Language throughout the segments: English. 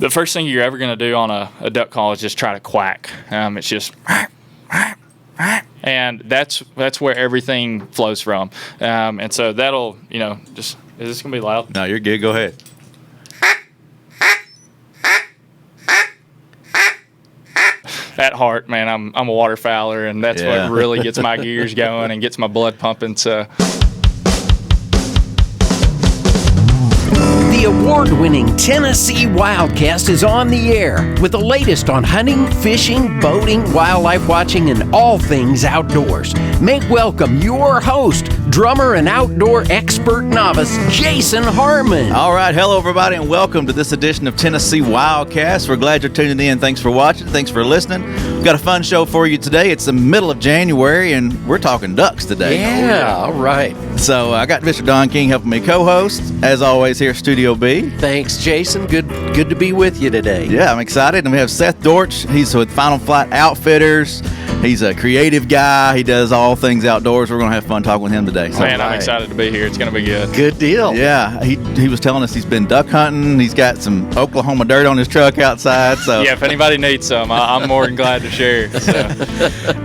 The first thing you're ever going to do on a duck call is just try to quack. It's just, and that's where everything flows from. And so that'll, just, is this going to be loud? No, you're good. Go ahead. At heart, man, I'm a waterfowler, and that's what really gets my gears going and gets my blood pumping. So. The award-winning Tennessee WildCast is on the air with the latest on hunting, fishing, boating, wildlife watching, and all things outdoors. Make welcome your host, drummer and outdoor expert novice, Jason Harmon. All right, hello everybody, and welcome to this edition of Tennessee WildCast. We're glad you're tuning in. Thanks for watching. Thanks for listening. We've got a fun show for you today. It's the middle of January, and we're talking ducks today. Yeah, all right. So I got Mr. Don King helping me co-host, as always, here at Studio B. Thanks, Jason. Good to be with you today. Yeah, I'm excited. And we have Seth Dortch. He's with Final Flight Outfitters. He's a creative guy. He does all things outdoors. We're going to have fun talking with him today. So, man, I'm excited to be here. It's going to be good. Good deal. Yeah, he was telling us he's been duck hunting. He's got some Oklahoma dirt on his truck outside. So yeah, if anybody needs some, I'm more than glad to share. So.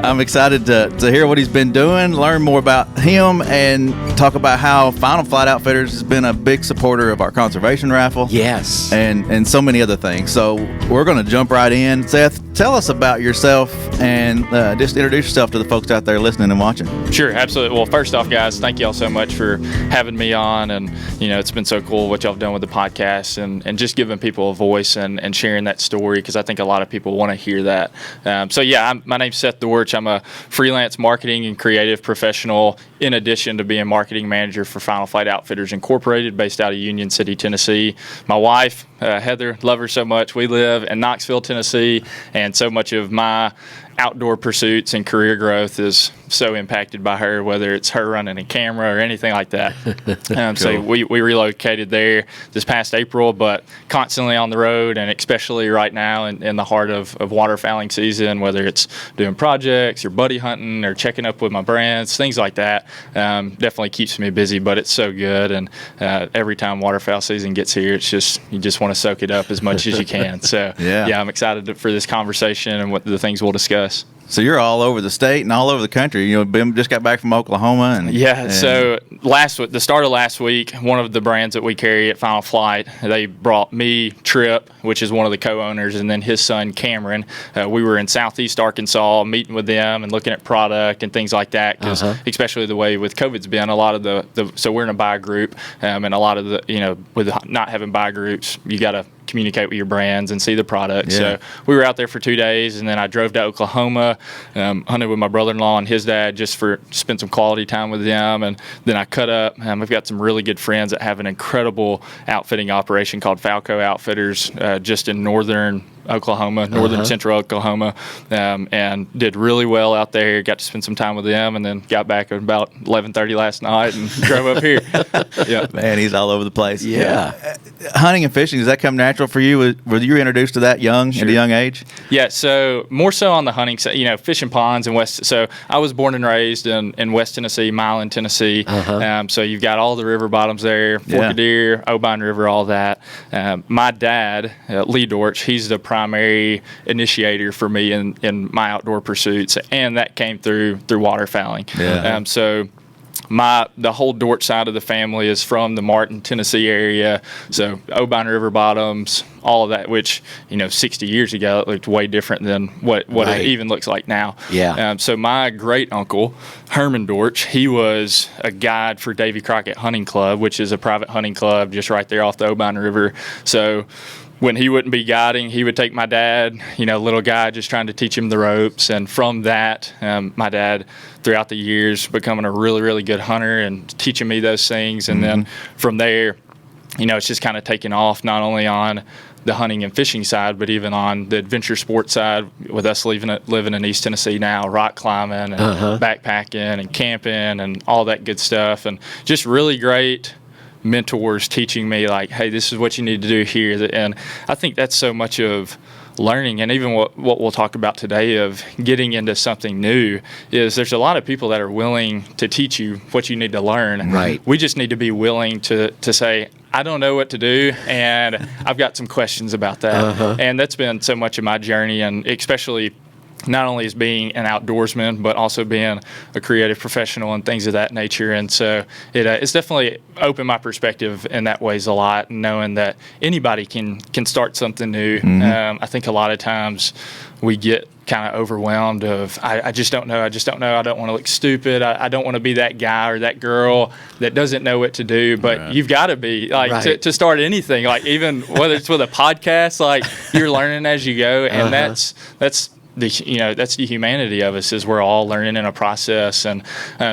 I'm excited to hear what he's been doing, learn more about him, and talk about how Final Flight Outfitters has been a big supporter of our Conservation Raffle. Yes. And so many other things. So we're going to jump right in. Seth, tell us about yourself and just introduce yourself to the folks out there listening and watching. Sure, absolutely. Well, first off, guys, thank you all so much for having me on. And, it's been so cool what y'all have done with the podcast and just giving people a voice and sharing that story, because I think a lot of people want to hear that. My name's Seth Dortch. I'm a freelance marketing and creative professional in addition to being marketing manager for Final Flight Outfitters Incorporated, based out of Union City, Tennessee. My wife, Heather, love her so much. We live in Knoxville, Tennessee, and so much of my outdoor pursuits and career growth is so impacted by her, whether it's her running a camera or anything like that. Cool. So we relocated there this past April, but constantly on the road, and especially right now in the heart of waterfowling season, whether it's doing projects or buddy hunting or checking up with my brands, things like that, definitely keeps me busy, but it's so good. And every time waterfowl season gets here, it's just, you just want to soak it up as much as you can. So yeah, I'm excited for this conversation and what the things we'll discuss. So you're all over the state and all over the country. Just got back from Oklahoma. So the start of last week, one of the brands that we carry at Final Flight, they brought me, Tripp, which is one of the co-owners, and then his son, Cameron. We were in Southeast Arkansas meeting with them and looking at product and things like that, because especially the way with COVID's been, a lot of so we're in a buy group, and a lot of the, with not having buy groups, you got to communicate with your brands and see the product. So we were out there for 2 days, and then I drove to Oklahoma, hunted with my brother-in-law and his dad just for spend some quality time with them, and then I cut up. We've got some really good friends that have an incredible outfitting operation called Falco Outfitters, just in northern Oklahoma, northern central Oklahoma, and did really well out there. Got to spend some time with them, and then got back at about 11:30 last night and drove up here. Yeah, man, he's all over the place. Yeah. Hunting and fishing, does that come natural for you? Were you introduced to that at a young age? Yeah, so more so on the hunting side, fishing ponds in West. So I was born and raised in West Tennessee, Milan, Tennessee. So you've got all the river bottoms there, Forkadeer, Obion River, all that. My dad, Lee Dortch, he's the primary initiator for me in my outdoor pursuits, and that came through waterfowling. So the whole Dortch side of the family is from the Martin, Tennessee area. So Obion River bottoms, all of that, which 60 years ago it looked way different than what it even looks like now. So my great uncle Herman Dortch, he was a guide for Davy Crockett Hunting Club, which is a private hunting club just right there off the Obion River. So when he wouldn't be guiding, he would take my dad, little guy, just trying to teach him the ropes. And from that, my dad, throughout the years, becoming a really, really good hunter and teaching me those things. And then from there, it's just kind of taken off, not only on the hunting and fishing side, but even on the adventure sports side, with us living in East Tennessee now, rock climbing and backpacking and camping and all that good stuff. And just really great mentors teaching me, like, hey, this is what you need to do here. And I think that's so much of learning, and even what we'll talk about today of getting into something new, is there's a lot of people that are willing to teach you what you need to learn. Right. We just need to be willing to say, I don't know what to do, and I've got some questions about that. And that's been so much of my journey, and especially not only as being an outdoorsman, but also being a creative professional and things of that nature. And so it's definitely opened my perspective in that ways a lot, knowing that anybody can start something new. I think a lot of times we get kind of overwhelmed of, I just don't know. I don't want to look stupid. I don't want to be that guy or that girl that doesn't know what to do. But you've got to be like to start anything, like even whether it's with a podcast, like you're learning as you go, and that's the humanity of us, is we're all learning in a process. And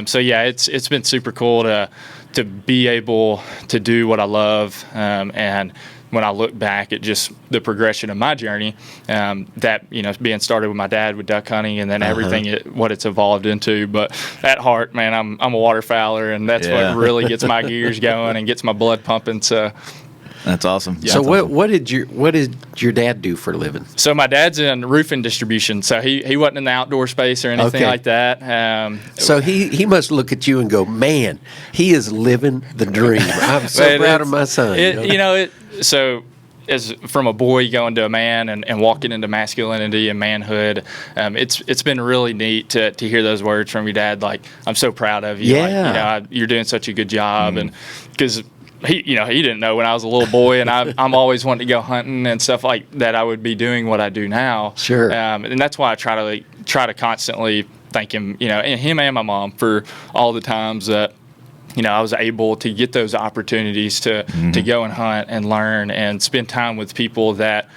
so it's been super cool to be able to do what I love, and when I look back at just the progression of my journey, that being started with my dad with duck hunting, and then everything what it's evolved into. But at heart, man, I'm a waterfowler, and that's what really gets my gears going and gets my blood pumping. So that's awesome. So what did your dad do for a living? So my dad's in roofing distribution. So he wasn't in the outdoor space or anything like that. So he must look at you and go, man, he is living the dream. I'm so proud of my son. So as from a boy going to a man and walking into masculinity and manhood, it's been really neat to hear those words from your dad. Like, I'm so proud of you. Yeah. Like, you're doing such a good job. And because he didn't know when I was a little boy, and I'm always wanting to go hunting and stuff like that, I would be doing what I do now. Sure. And that's why I try to constantly thank him, and him and my mom for all the times that I was able to get those opportunities to go and hunt and learn and spend time with people that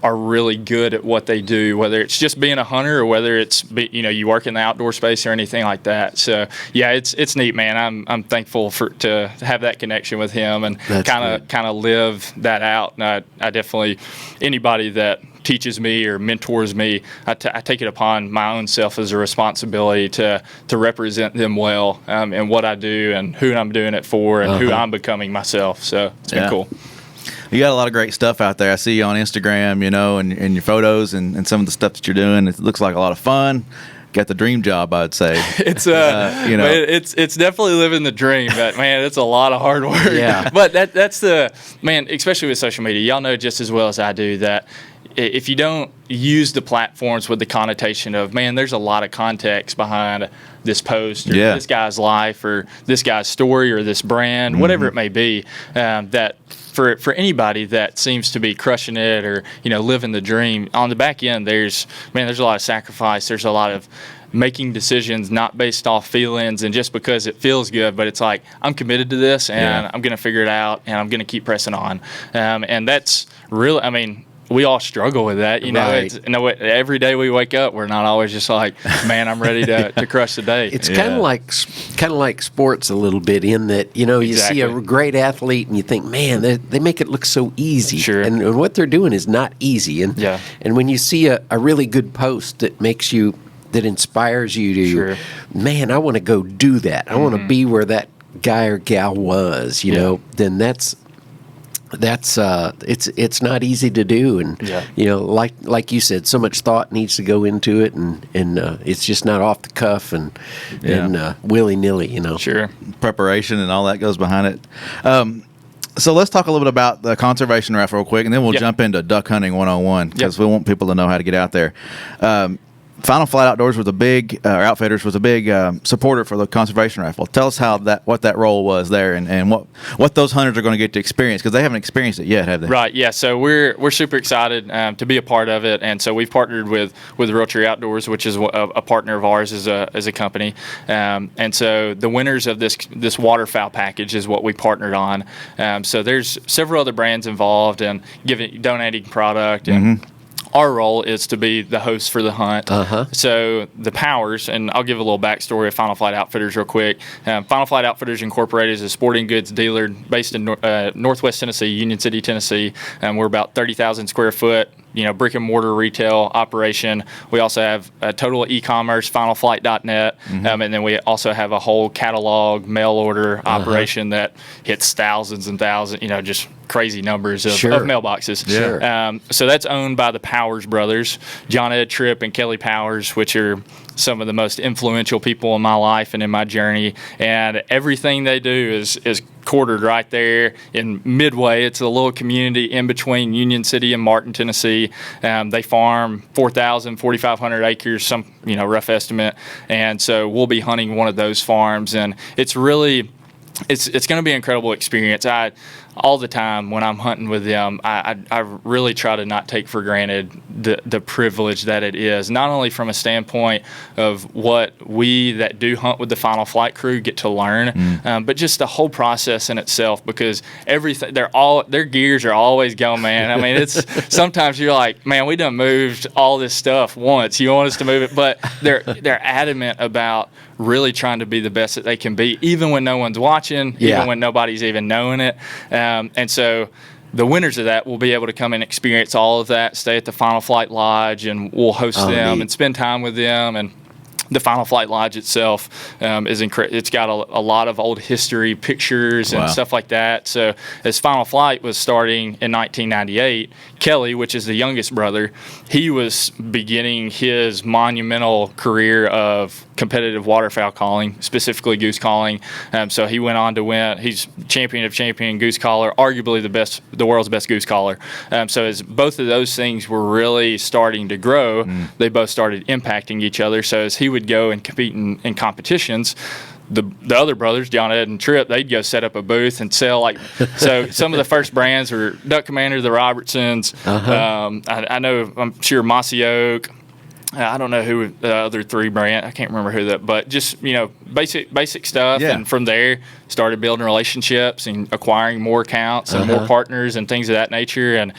are really good at what they do, whether it's just being a hunter or whether it's you work in the outdoor space or anything like that. So it's neat, man. I'm thankful to have that connection with him and kind of live that out. And I definitely, anybody that teaches me or mentors me, I take it upon my own self as a responsibility to represent them well, in what I do and who I'm doing it for and who I'm becoming myself. So it's been cool. You got a lot of great stuff out there. I see you on Instagram, and your photos and some of the stuff that you're doing. It looks like a lot of fun. Got the dream job, I would say. It's it's definitely living the dream, but man, it's a lot of hard work. Yeah. But that's especially with social media. Y'all know just as well as I do that if you don't use the platforms with the connotation of, man, there's a lot of context behind this post or this guy's life or this guy's story or this brand, whatever it may be, that for anybody that seems to be crushing it or living the dream, on the back end there's a lot of sacrifice. There's a lot of making decisions not based off feelings and just because it feels good, but it's like, I'm committed to this and I'm going to figure it out and I'm going to keep pressing on. And that's really, we all struggle with that, Right. Every day we wake up, we're not always just like, man, I'm ready to crush the day. It's kind of like sports a little bit in that you see a great athlete and you think, man, they make it look so easy. Sure. And what they're doing is not easy. And when you see a really good post that inspires you to, man, I want to go do that. I want to be where that guy or gal was. Then that's it's not easy to do, and like you said, so much thought needs to go into it, and it's just not off the cuff and willy nilly. Sure, preparation and all that goes behind it. So let's talk a little bit about the Conservation Raffle real quick, and then we'll jump into duck hunting 101 because we want people to know how to get out there. Final Flight Outdoors was Outfitters was a big supporter for the Conservation Raffle. Tell us what that role was there and what those hunters are going to get to experience, because they haven't experienced it yet, have they? Right. Yeah. So we're super excited to be a part of it, and so we've partnered with Rotary Outdoors, which is a partner of ours as a company, and so the winners of this waterfowl package is what we partnered on. So there's several other brands involved and donating product and. Our role is to be the host for the hunt. So the powers, and I'll give a little backstory of Final Flight Outfitters real quick. Final Flight Outfitters Incorporated is a sporting goods dealer based in Northwest Tennessee, Union City, Tennessee. We're about 30,000 square foot, brick and mortar retail operation. We also have a total e-commerce, finalflight.net, and then we also have a whole catalog mail order operation that hits thousands and thousands, just crazy numbers of mailboxes. So that's owned by the Powers brothers, John Ed Tripp and Kelly Powers, which are some of the most influential people in my life and in my journey, and everything they do is quartered right there in Midway. It's a little community in between Union City and Martin, Tennessee. They farm 4,500 acres, some rough estimate, and so we'll be hunting one of those farms, and it's really it's going to be an incredible experience. All the time when I'm hunting with them, I really try to not take for granted the privilege that it is, not only from a standpoint of what we that do hunt with the Final Flight crew get to learn, but just the whole process in itself, because everything, their gears are always going, man. I mean, it's sometimes you're like, man, we done moved all this stuff once. You want us to move it, but they're adamant about really trying to be the best that they can be, even when no one's watching, even when nobody's even knowing it. And so the winners of that will be able to come and experience all of that, stay at the Final Flight Lodge, and we'll host them and spend time with them. And the Final Flight Lodge itself is incredible. It's got a lot of old history, pictures, and stuff like that. So as Final Flight was starting in 1998, Kelly, which is the youngest brother, he was beginning his monumental career of competitive waterfowl calling, specifically goose calling. So he went on to win. He's champion of champion goose caller, arguably the world's best goose caller. So as both of those things were really starting to grow, they both started impacting each other. So as he would go and compete in competitions, the other brothers, John Ed and Tripp, they'd go set up a booth and sell so some of the first brands were Duck Commander, the Robertsons. I know, I'm sure Mossy Oak. I don't know who the other three brand. I can't remember who that, but just basic stuff. Yeah. And from there, started building relationships and acquiring more accounts and more partners and things of that nature. And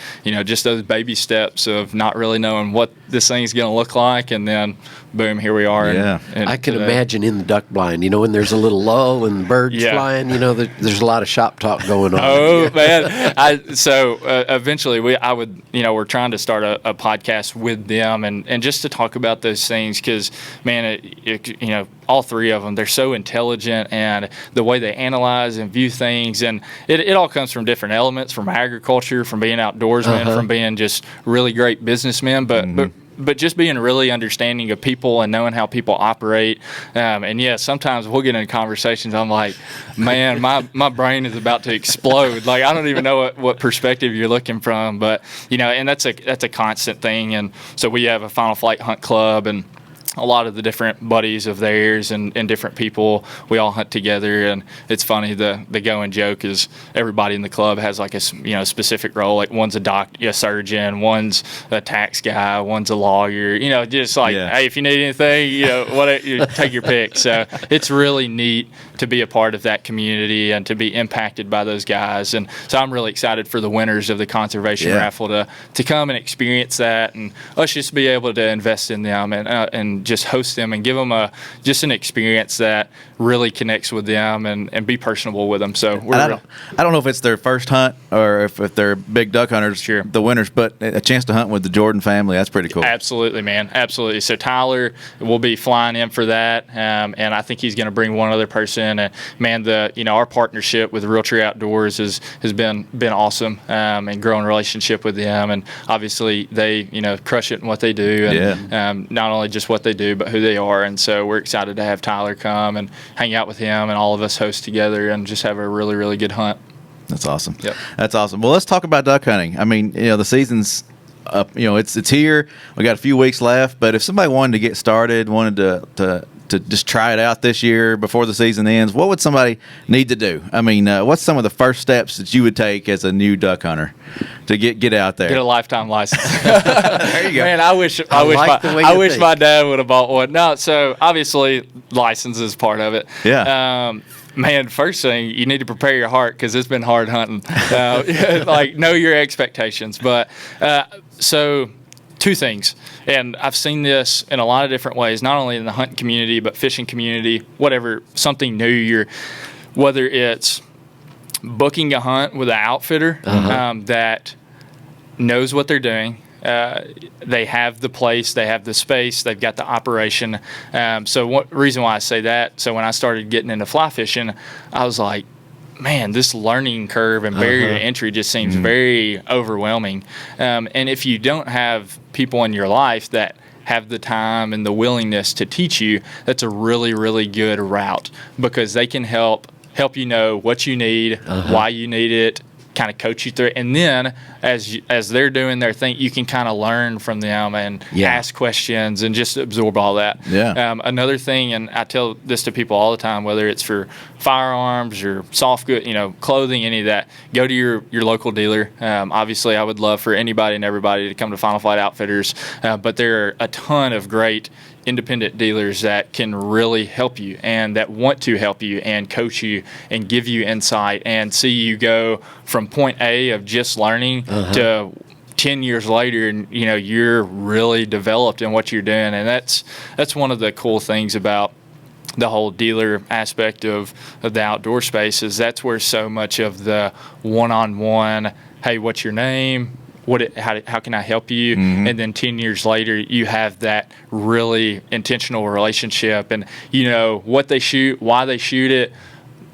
just those baby steps of not really knowing what this thing's going to look like, and then boom, here we are. Yeah. And I can imagine in the duck blind, when there's a little lull and birds flying, there's a lot of shop talk going on. Oh man! So eventually we're trying to start a podcast with them and just to talk about those things, because man, all three of them, they're so intelligent, and the way they analyze and view things, and it all comes from different elements, from agriculture, from being outdoorsmen, from being just really great businessmen, but just being really understanding of people and knowing how people operate. And sometimes we'll get into conversations, I'm like, man, my brain is about to explode. Like, I don't even know what perspective you're looking from, but and that's a constant thing. And so we have a Final Flight Hunt Club, and a lot of the different buddies of theirs and different people, we all hunt together. And it's funny, the going joke is everybody in the club has like a specific role. Like one's a surgeon, one's a tax guy, one's a lawyer, just like, hey, if you need anything, you take your pick. So it's really neat to be a part of that community and to be impacted by those guys. And so I'm really excited for the winners of the Conservation Raffle to come and experience that, and us just be able to invest in them and just host them and give them just an experience that really connects with them and be personable with them. So I don't know if it's their first hunt or if they're big duck hunters, the winners, but a chance to hunt with the Jordan family, that's pretty cool. Absolutely, man. Absolutely. So Tyler will be flying in for that, and I think he's going to bring one other person. And man, our partnership with Realtree Outdoors has been awesome, and growing a relationship with them, and obviously they crush it in what they do, and not only just what they do, but who they are. And so we're excited to have Tyler come and hang out with him, and all of us host together and just have a really, really good hunt. That's awesome. Yep. That's awesome. Well, let's talk about duck hunting. I mean, the season's up. It's here. We got a few weeks left, but if somebody wanted to get started, wanted to just try it out this year before the season ends, what would somebody need to do? I mean, what's some of the first steps that you would take as a new duck hunter to get out there? Get a lifetime license. There you go. Man, I wish my dad would have bought one. No, so obviously license is part of it. Yeah. Man, first thing, you need to prepare your heart, because it's been hard hunting. Like, know your expectations. But so two things, and I've seen this in a lot of different ways, not only in the hunting community, but fishing community, whatever, something new. Whether it's booking a hunt with an outfitter that knows what they're doing. They have the place, they have the space, they've got the operation. So one reason why I say that, so when I started getting into fly fishing, I was like, man, this learning curve and barrier to entry just seems very overwhelming. And if you don't have people in your life that have the time and the willingness to teach you, that's a really, really good route, because they can help you know what you need, why you need it, kind of coach you through it. And then as they're doing their thing, you can kind of learn from them and ask questions and just absorb all that. Another thing, and I tell this to people all the time, whether it's for firearms or soft good, clothing, any of that, go to your local dealer. Obviously I would love for anybody and everybody to come to Final Flight Outfitters, but there are a ton of great independent dealers that can really help you and that want to help you and coach you and give you insight and see you go from point A of just learning to 10 years later, and you're really developed in what you're doing. And that's one of the cool things about the whole dealer aspect of the outdoor space, is that's where so much of the one-on-one, hey, what's your name? How can I help you? And then 10 years later, you have that really intentional relationship, and what they shoot, why they shoot it,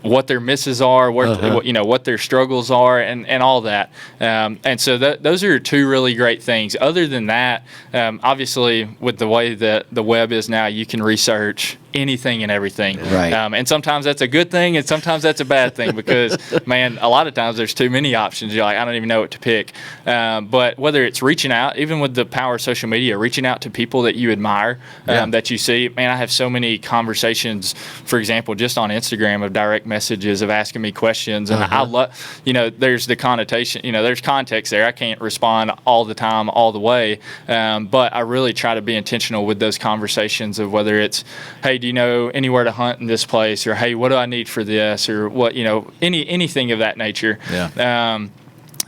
what their misses are, what their struggles are, and all that. And so those are two really great things. Other than that, obviously, with the way that the web is now, you can research anything and everything. Right. And sometimes that's a good thing, and sometimes that's a bad thing, because, man, a lot of times there's too many options. You're like, I don't even know what to pick. But whether it's reaching out, even with the power of social media, reaching out to people that you admire, that you see, man, I have so many conversations, for example, just on Instagram, of direct messages of asking me questions. And I love, there's the connotation, there's context there. I can't respond all the time, all the way. But I really try to be intentional with those conversations of whether it's, hey, do you know anywhere to hunt in this place, or hey, what do I need for this, or what, anything of that nature.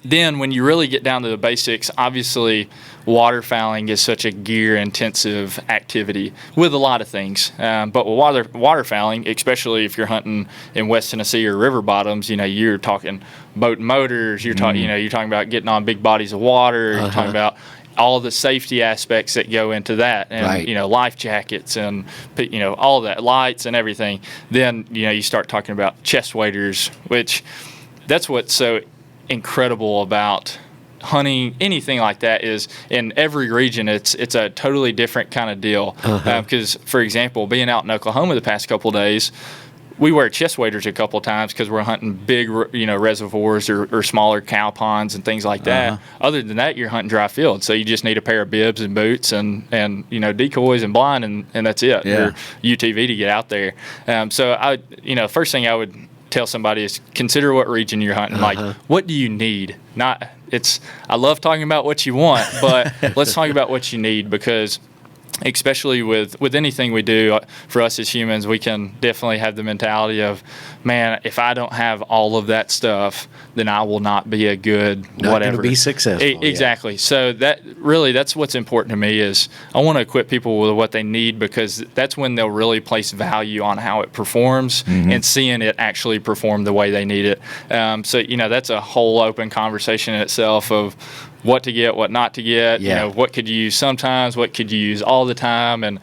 Then when you really get down to the basics, obviously waterfowling is such a gear-intensive activity with a lot of things. But with waterfowling, especially if you're hunting in West Tennessee or river bottoms, you're talking boat and motors. You're talking, you're talking about getting on big bodies of water. You're talking about all the safety aspects that go into that, and life jackets, and all that, lights and everything. Then you start talking about chest waders, which that's what's so incredible about hunting anything like that, is in every region it's a totally different kind of deal. Because for example, being out in Oklahoma the past couple of days, we wear chest waders a couple of times because we're hunting big, reservoirs or smaller cow ponds and things like that. Other than that, you're hunting dry field, so you just need a pair of bibs and boots and decoys and blind, and that's it. Or UTV to get out there. So I, first thing I would tell somebody is consider what region you're hunting. Like, what do you need? I love talking about what you want, but let's talk about what you need, because especially with anything we do, for us as humans, we can definitely have the mentality of, man, if I don't have all of that stuff, then I will not be a good not going to be successful. Exactly. So that's what's important to me, is I want to equip people with what they need, because that's when they'll really place value on how it performs and seeing it actually perform the way they need it. So that's a whole open conversation in itself of what to get, what not to get, what could you use sometimes, what could you use all the time, and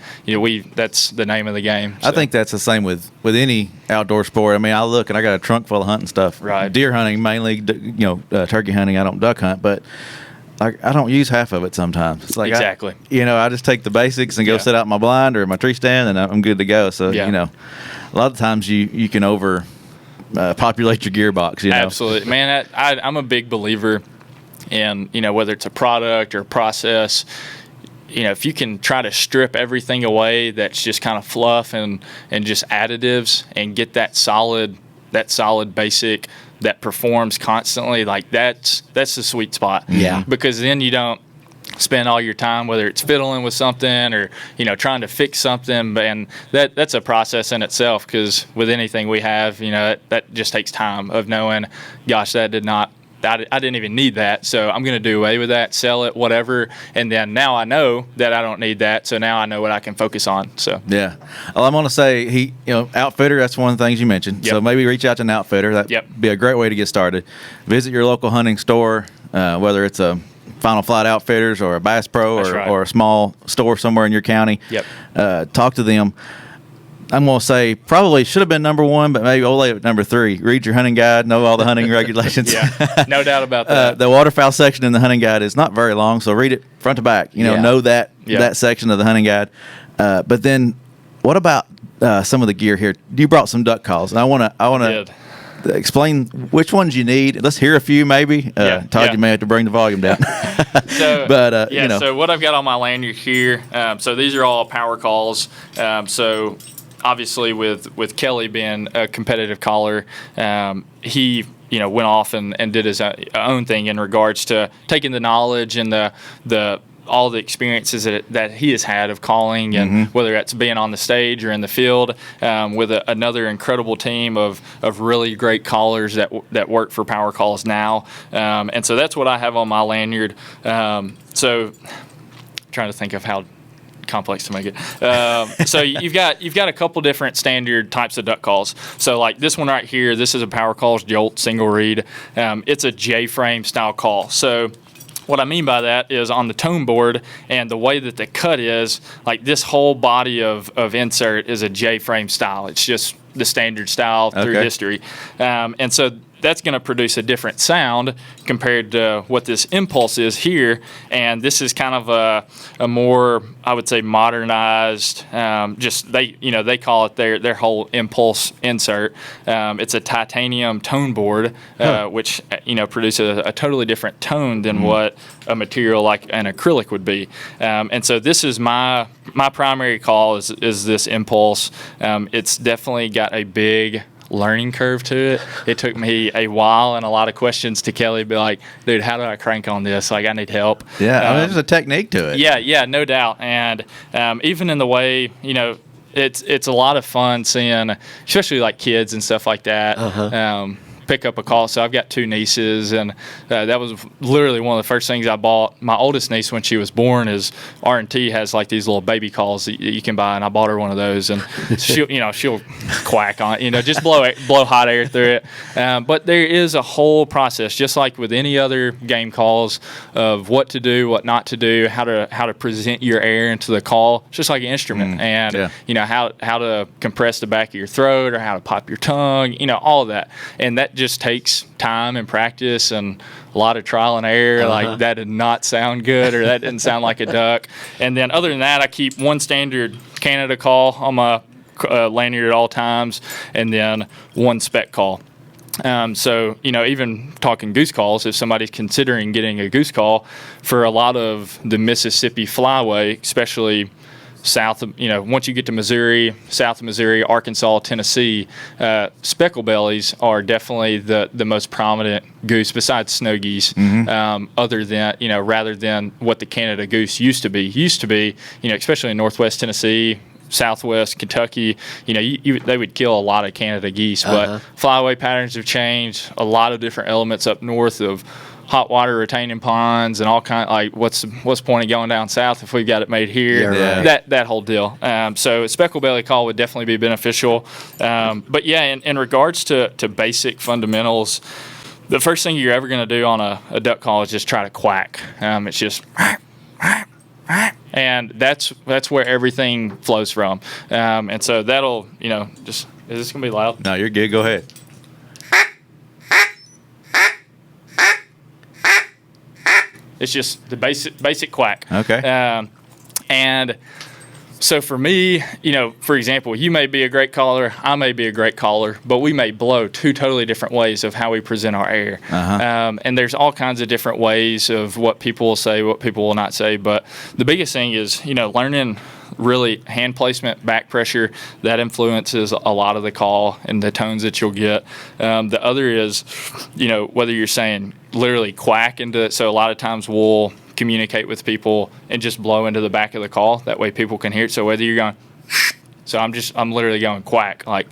that's the name of the game. So. I think that's the same with any outdoor sport. I mean, I look and I got a trunk full of hunting stuff. Right. Deer hunting mainly, turkey hunting. I don't duck hunt, but I don't use half of it sometimes. It's like exactly. I just take the basics and go sit out in my blind or my tree stand, and I'm good to go. So a lot of times you can over populate your gearbox. Absolutely, man. I'm a big believer. And, whether it's a product or a process, if you can try to strip everything away that's just kind of fluff and just additives, and get that solid basic that performs constantly, like that's the sweet spot. Because then you don't spend all your time, whether it's fiddling with something or, trying to fix something. And that's a process in itself, because with anything we have, that just takes time of knowing, gosh, I didn't even need that, so I'm going to do away with that, sell it, whatever, and then now I know that I don't need that, so now I know what I can focus on. So well, I'm going to say outfitter. That's one of the things you mentioned. So maybe reach out to an outfitter. That'd be a great way to get started. Visit your local hunting store, whether it's a Final Flight Outfitters or a Bass Pro or a small store somewhere in your county. Talk to them. I'm going to say probably should have been number 1, but maybe we'll lay it at number 3. Read your hunting guide, know all the hunting regulations. Yeah, no doubt about that. The waterfowl section in the hunting guide is not very long, so read it front to back. Know that section of the hunting guide. But then, what about some of the gear here? You brought some duck calls, and I want to explain which ones you need. Let's hear a few, maybe. Todd, you may have to bring the volume down. But so what I've got on my lanyard here. So these are all power calls. So obviously, with Kelly being a competitive caller, he went off and did his own thing in regards to taking the knowledge and the all the experiences that he has had of calling, and whether that's being on the stage or in the field with another incredible team of really great callers that work for Power Calls now. And so that's what I have on my lanyard. So trying to think of how complex to make it. So you've got a couple different standard types of duck calls. So like this one right here, this is a Power Calls Jolt single reed. It's a J-frame style call. So what I mean by that is on the tone board and the way that the cut is, like this whole body of insert is a J-frame style. It's just the standard style through history. And so that's going to produce a different sound compared to what this impulse is here. And this is kind of a more, I would say, modernized, they call it their whole impulse insert. It's a titanium tone board, which, produces a totally different tone than what a material like an acrylic would be. And so this is my primary call is this impulse. It's definitely got a big learning curve to it. It took me a while and a lot of questions to Kelly, be like, dude, how do I crank on this? Like, I need help. Yeah, there's a technique to it. Yeah, no doubt. And even in the way, it's a lot of fun seeing, especially like kids and stuff like that. Pick up a call. So I've got 2 nieces, and that was literally one of the first things I bought. My oldest niece, when she was born, is R&T has like these little baby calls that you can buy, and I bought her one of those, and she'll quack on it, just blow hot air through it. But there is a whole process, just like with any other game calls, of what to do, what not to do, how to present your air into the call. It's just like an instrument, and how to compress the back of your throat or how to pop your tongue, all of that, and that just takes time and practice and a lot of trial and error. Like, that did not sound good, or that didn't sound like a duck. And then other than that, I keep one standard Canada call on my lanyard at all times, and then one spec call. So, even talking goose calls, if somebody's considering getting a goose call, for a lot of the Mississippi flyway, especially south of, once you get to Missouri, south of Missouri, Arkansas, Tennessee, speckle bellies are definitely the most prominent goose besides snow geese, other than, rather than what the Canada goose used to be, especially in Northwest Tennessee, Southwest Kentucky, they would kill a lot of Canada geese, but flyway patterns have changed. A lot of different elements up north of hot water retaining ponds and all kind, like what's the point of going down south if we've got it made here? That whole deal. So a speckle belly call would definitely be beneficial. But yeah, in regards to basic fundamentals, the first thing you're ever going to do on a duck call is just try to quack. It's just and that's where everything flows from. And so that'll, just, is this going to be loud? No, you're good. Go ahead. It's just the basic quack. Okay. And so for me, for example, you may be a great caller, I may be a great caller, but we may blow 2 totally different ways of how we present our air. And there's all kinds of different ways of what people will say, what people will not say. But the biggest thing is, learning really hand placement, back pressure, that influences a lot of the call and the tones that you'll get. The other is, whether you're saying literally quack into it. So a lot of times we'll communicate with people and just blow into the back of the call. That way people can hear it. So whether you're going, so I'm literally going quack, like,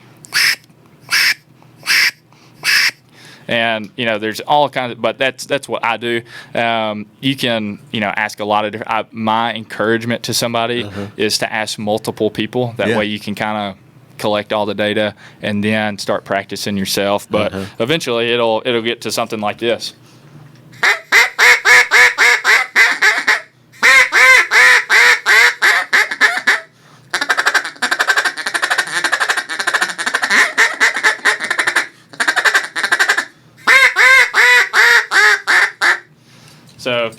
and there's all kinds of, but that's what I do. You can ask a lot of different. My encouragement to somebody is to ask multiple people. That way you can kind of collect all the data and then start practicing yourself. But eventually it'll get to something like this.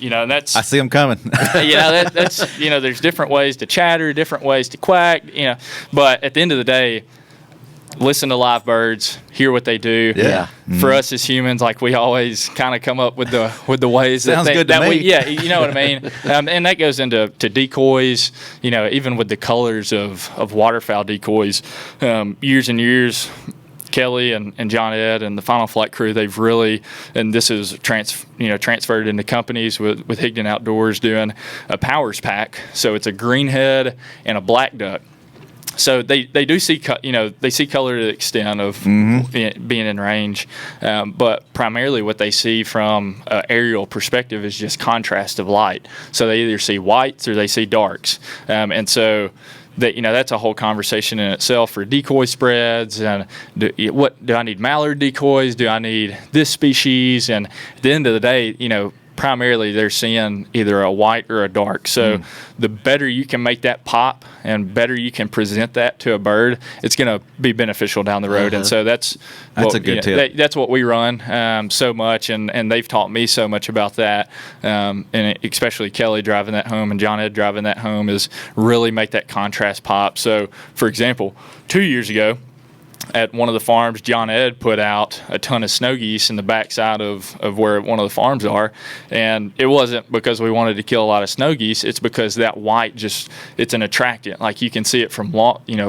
and that's I see them coming. that's there's different ways to chatter, different ways to quack, but at the end of the day, listen to live birds, hear what they do. Yeah. For us as humans, like, we always kind of come up with the ways Sounds good to me. you know what I mean. And that goes into decoys. Even with the colors of waterfowl decoys, years and years. Kelly and John Ed and the Final Flight crew, they've really, and this is transferred into companies with Higdon Outdoors doing a powers pack. So it's a green head and a black duck. So they do see they see color to the extent of being in range, but primarily what they see from an aerial perspective is just contrast of light. So they either see whites or they see darks, and so that's a whole conversation in itself for decoy spreads. And do I need mallard decoys? Do I need this species? And at the end of the day, primarily they're seeing either a white or a dark. So the better you can make that pop and better you can present that to a bird, it's going to be beneficial down the road. And so that's a good tip. That's what we run so much, and they've taught me so much about that. And especially Kelly driving that home and John Ed driving that home is really make that contrast pop. So, for example, 2 years ago, at one of the farms, John Ed put out a ton of snow geese in the backside of where one of the farms are. And it wasn't because we wanted to kill a lot of snow geese. It's because that white it's an attractant. Like, you can see it from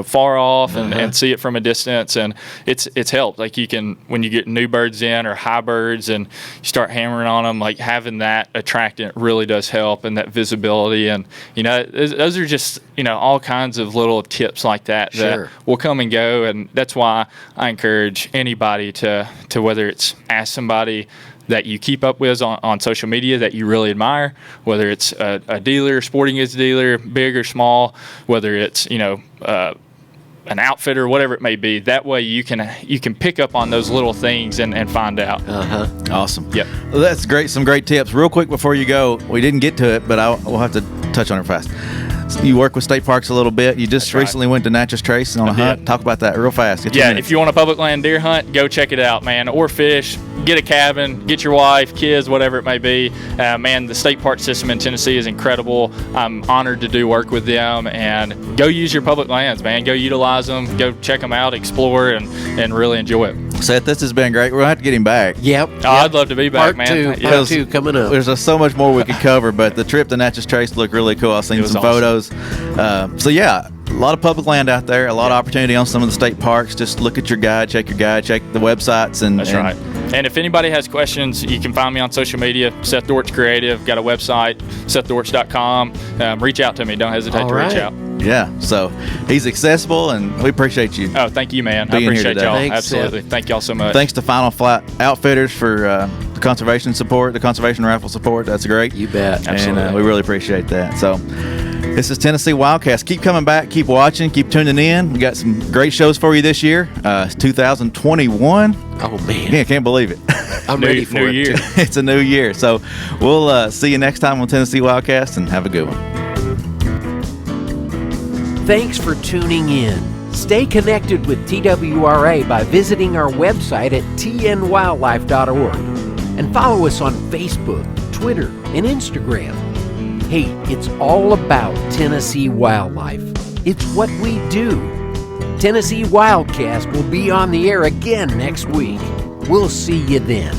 far off and see it from a distance. And it's helped. Like, you can, when you get new birds in or high birds and you start hammering on them, like, having that attractant really does help, and that visibility. And, those are just, all kinds of little tips like that that will come and go. And that's why I encourage anybody to whether it's ask somebody that you keep up with on social media that you really admire, whether it's a dealer, sporting goods dealer, big or small, whether it's an outfitter, whatever it may be. That way you can pick up on those little things and find out. Awesome. Yep. Well, that's great. Some great tips. Real quick before you go, we didn't get to it, but we'll have to touch on it fast. You work with state parks a little bit. You just recently went to Natchez Trace on a hunt. Talk about that real fast. If you want a public land deer hunt, go check it out, man. Or fish. Get a cabin. Get your wife, kids, whatever it may be. Man, the state park system in Tennessee is incredible. I'm honored to do work with them. And go use your public lands, man. Go utilize them. Go check them out, explore, and really enjoy it. Seth, this has been great. We're going to have to get him back. Yep. I'd love to be back, man. Part two coming up. There's just so much more we could cover, but the trip to Natchez Trace looked really cool. I've seen some photos. A lot of public land out there, a lot of opportunity on some of the state parks. Just look at your guide, check the websites. That's right. And if anybody has questions, you can find me on social media, Seth Dortch Creative. Got a website, sethdortch.com. Reach out to me. Don't hesitate to reach out. Yeah, so he's accessible, and we appreciate you. Oh, thank you, man. I appreciate y'all. Thanks, absolutely. Seth. Thank y'all so much. Thanks to Final Flight Outfitters for the conservation support, the Conservation Raffle support. That's great. You bet. Absolutely. And we really appreciate that. So this is Tennessee WildCast. Keep coming back, keep watching, keep tuning in. We got some great shows for you this year. 2021. Oh, man. Yeah, I can't believe it. I'm ready for new it. year. It's a new year. So we'll see you next time on Tennessee WildCast, and have a good one. Thanks for tuning in. Stay connected with TWRA by visiting our website at tnwildlife.org and follow us on Facebook, Twitter, and Instagram. Hey, it's all about Tennessee wildlife. It's what we do. Tennessee WildCast will be on the air again next week. We'll see you then.